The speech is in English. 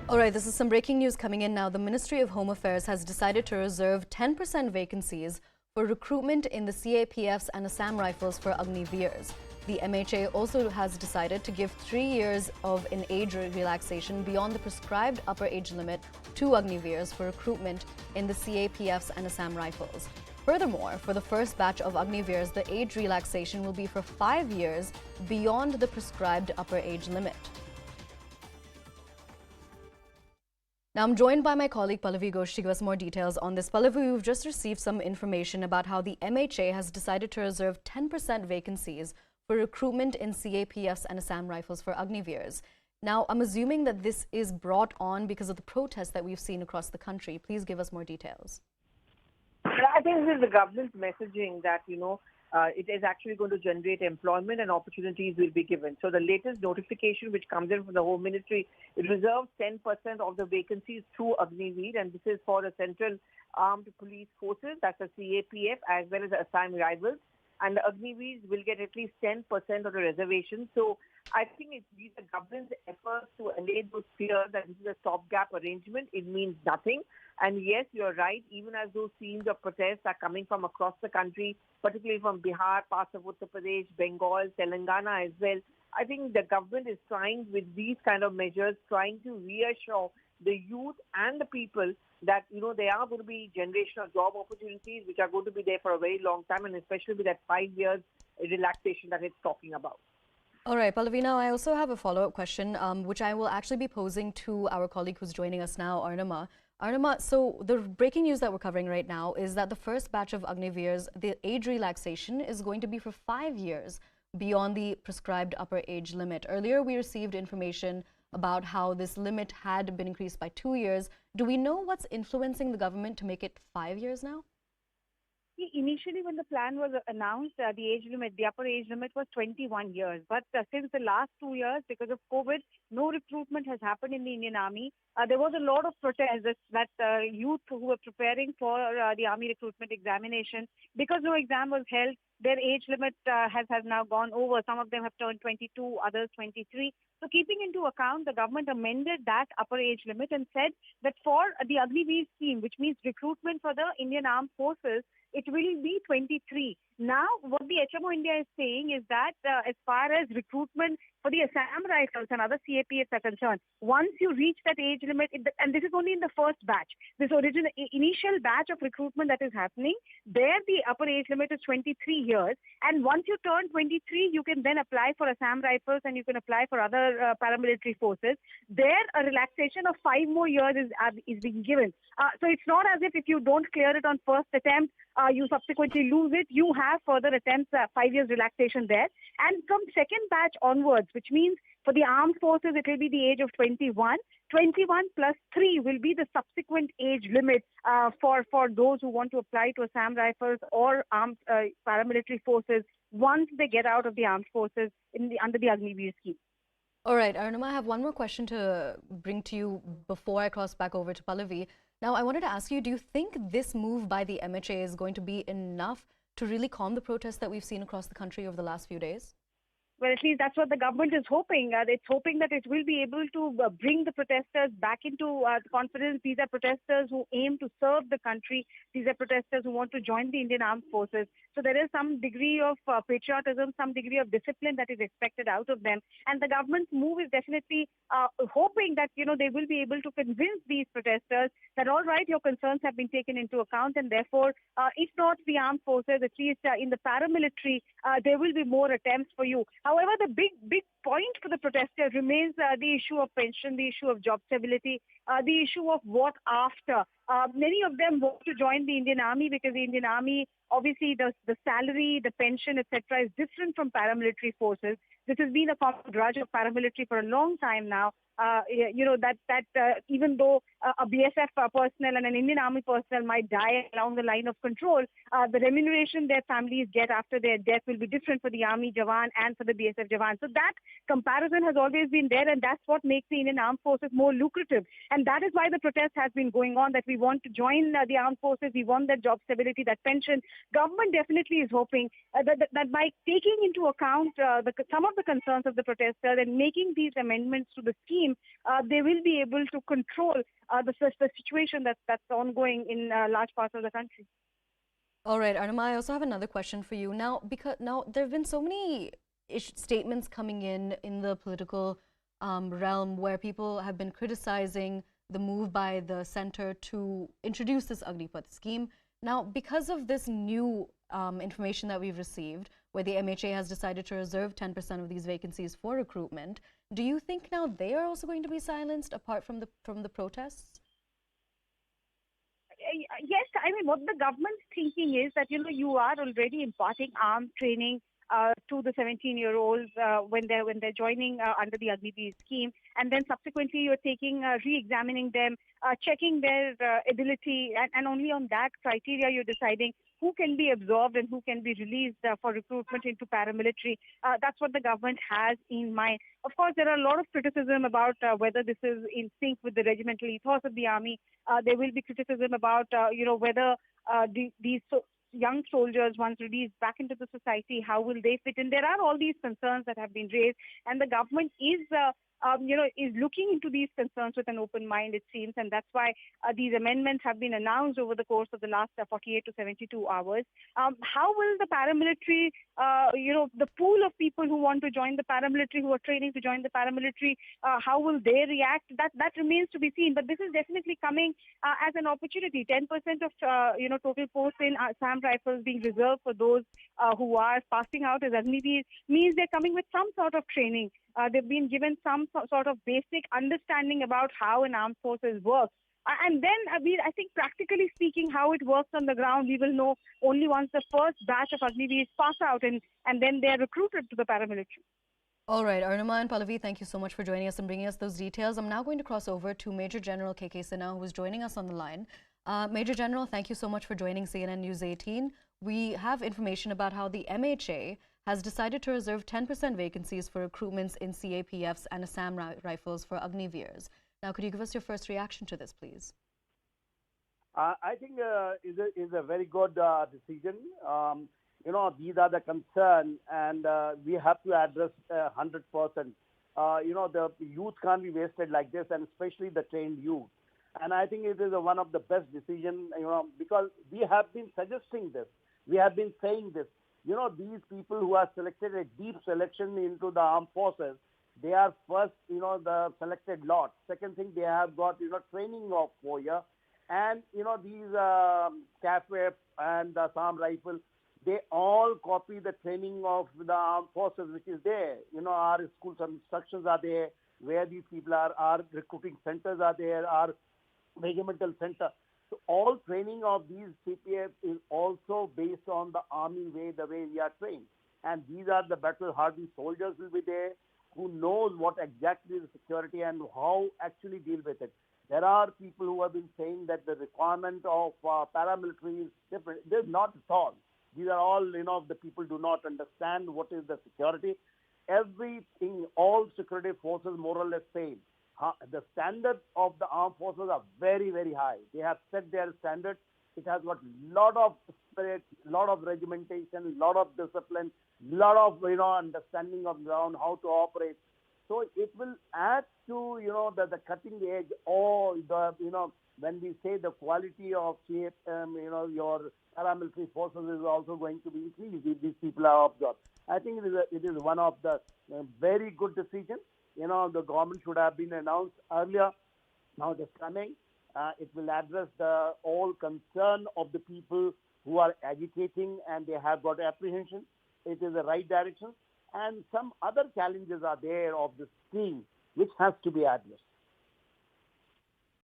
All right, this is some breaking news coming in now. The Ministry of Home Affairs has decided to reserve 10% vacancies for recruitment in the CAPFs and Assam Rifles for Agniveers. The MHA also has decided to give 3 years of an age relaxation beyond the prescribed upper age limit to Agniveers for recruitment in the CAPFs and Assam Rifles. Furthermore, for the first batch of Agniveers, the age relaxation will be for 5 years beyond the prescribed upper age limit. Now, I'm joined by my colleague Pallavi Ghosh to give us more details on this. Pallavi, we've just received some information about how the MHA has decided to reserve 10% vacancies for recruitment in CAPFs and Assam Rifles for Agniveers. Now, I'm assuming that this is brought on because of the protests that we've seen across the country. Please give us more details. I think this is the government's messaging that, it is actually going to generate employment and opportunities will be given. So the latest notification which comes in from the Home Ministry, it reserves 10% of the vacancies through Agniveer, and this is for the Central Armed Police Forces, that's the CAPF, as well as the Assam Rifles. And the Agniveers will get at least 10% of the reservation. So I think it's the government's efforts to allay those fears that this is a stopgap arrangement. It means nothing. And yes, you're right, even as those scenes of protests are coming from across the country, particularly from Bihar, parts of Uttar Pradesh, Bengal, Telangana as well, I think the government is trying with these kind of measures, trying to reassure the youth and the people that, there are going to be generational job opportunities which are going to be there for a very long time, and especially with that 5 years relaxation that it's talking about. All right, Pallavi, now I also have a follow-up question, which I will actually be posing to our colleague who's joining us now, Arnima. Arnima, so the breaking news that we're covering right now is that the first batch of Agniveers, the age relaxation is going to be for 5 years beyond the prescribed upper age limit. Earlier, we received information about how this limit had been increased by 2 years. Do we know what's influencing the government to make it 5 years now? Initially, when the plan was announced, the age limit, the upper age limit was 21 years. But since the last 2 years, because of COVID, no recruitment has happened in the Indian Army. There was a lot of protests that youth who were preparing for the Army recruitment examination, because no exam was held, their age limit has now gone over. Some of them have turned 22, others 23. So keeping into account, the government amended that upper age limit and said that for the Agniveer scheme, which means recruitment for the Indian Armed Forces, it will be 23. Now, what the HMO India is saying is that as far as recruitment for the Assam Rifles and other CAPFs are concerned, once you reach that age limit, and this is only in the first batch, this initial batch of recruitment that is happening, there the upper age limit is 23 years. And once you turn 23, you can then apply for Assam Rifles and you can apply for other paramilitary forces. There, a relaxation of 5 more years is being given. So it's not as if you don't clear it on first attempt, you subsequently lose it. You have further attempts, 5 years relaxation there. And from second batch onwards, which means for the armed forces, it will be the age of 21. 21 plus 3 will be the subsequent age limit for those who want to apply to Assam Rifles or armed paramilitary forces once they get out of the armed forces under the Agniveer scheme. All right, Arnima, I have one more question to bring to you before I cross back over to Pallavi. Now, I wanted to ask you, do you think this move by the MHA is going to be enough to really calm the protests that we've seen across the country over the last few days? Well, at least that's what the government is hoping. It's hoping that it will be able to bring the protesters back into confidence. These are protesters who aim to serve the country. These are protesters who want to join the Indian Armed Forces. So there is some degree of patriotism, some degree of discipline that is expected out of them. And the government's move is definitely hoping that, they will be able to convince these protesters that, all right, your concerns have been taken into account. And therefore, if not the armed forces, at least in the paramilitary, there will be more attempts for you. However, the big point for the protesters remains the issue of pension, the issue of job stability, the issue of what after. Many of them want to join the Indian Army because the Indian Army, obviously, the salary, the pension, etc., is different from paramilitary forces. This has been a common grudge of paramilitary for a long time now. Even though a BSF personnel and an Indian Army personnel might die along the line of control, the remuneration their families get after their death will be different for the Army Jawan and for the BSF Jawan. So that comparison has always been there, and that's what makes the Indian Armed Forces more lucrative. And that is why the protest has been going on, that we want to join the armed forces, we want that job stability, that pension. Government definitely is hoping that by taking into account some of the concerns of the protesters and making these amendments to the scheme, scheme, they will be able to control the situation that's ongoing in large parts of the country. All right, Arnima, I also have another question for you. Now, because there have been so many statements coming in the political realm where people have been criticizing the move by the center to introduce this Agnipath scheme. Now, because of this new information that we've received, where the MHA has decided to reserve 10% of these vacancies for recruitment, do you think now they are also going to be silenced apart from the protests? Yes, I mean, what the government's thinking is that, you are already imparting armed training to the 17-year-olds when they're joining under the Agnipath scheme, and then subsequently you're taking re-examining them, checking their ability, and only on that criteria you're deciding who can be absorbed and who can be released for recruitment into paramilitary. That's what the government has in mind. Of course, there are a lot of criticism about whether this is in sync with the regimental ethos of the army. There will be criticism about, whether these young soldiers, once released back into the society, how will they fit in? There are all these concerns that have been raised, and the government is looking into these concerns with an open mind, it seems, and that's why these amendments have been announced over the course of the last 48 to 72 hours. How will the paramilitary, the pool of people who want to join the paramilitary, who are training to join the paramilitary, how will they react? That remains to be seen. But this is definitely coming as an opportunity. 10% of total posts in Assam rifles being reserved for those who are passing out as Agnipath means they're coming with some sort of training. They've been given some sort of basic understanding about how an armed forces works. And then, I think practically speaking, how it works on the ground, we will know only once the first batch of Agnipaths pass out and then they're recruited to the paramilitary. All right, Arnima and Pallavi, thank you so much for joining us and bringing us those details. I'm now going to cross over to Major General K.K. Sinha, who is joining us on the line. Major General, thank you so much for joining CNN News 18. We have information about how the MHA has decided to reserve 10% vacancies for recruitments in CAPFs and Assam rifles for Agniveers. Now, could you give us your first reaction to this, please? I think is a very good decision. These are the concerns, and we have to address 100%. The youth can't be wasted like this, and especially the trained youth. And I think it is one of the best decisions, because we have been suggesting this. We have been saying this. These people who are selected a deep selection into the armed forces, they are first, the selected lot. Second thing, they have got, training of 4 years. And, these CAPF and the Assam rifle, they all copy the training of the armed forces, which is there. Our schools and instructions are there, where these people are. Our recruiting centers are there, our regimental center. So all training of these CPF is also based on the army way, the way we are trained. And these are the battle-hardened soldiers will be there who knows what exactly is security and how actually deal with it. There are people who have been saying that the requirement of paramilitary is different. It is not at all. These are all, the people do not understand what is the security. Everything, all security forces more or less same. The standards of the armed forces are very, very high. They have set their standards. It has got lot of spirit, lot of regimentation, lot of discipline, lot of understanding of ground, how to operate. So it will add to the cutting edge, or the when we say the quality of your paramilitary forces is also going to be increased if these people are absorbed. I think it is one of the very good decisions. The government should have been announced earlier. Now it is coming. It will address the all concern of the people who are agitating and they have got apprehension. It is the right direction. And some other challenges are there of this scheme which has to be addressed.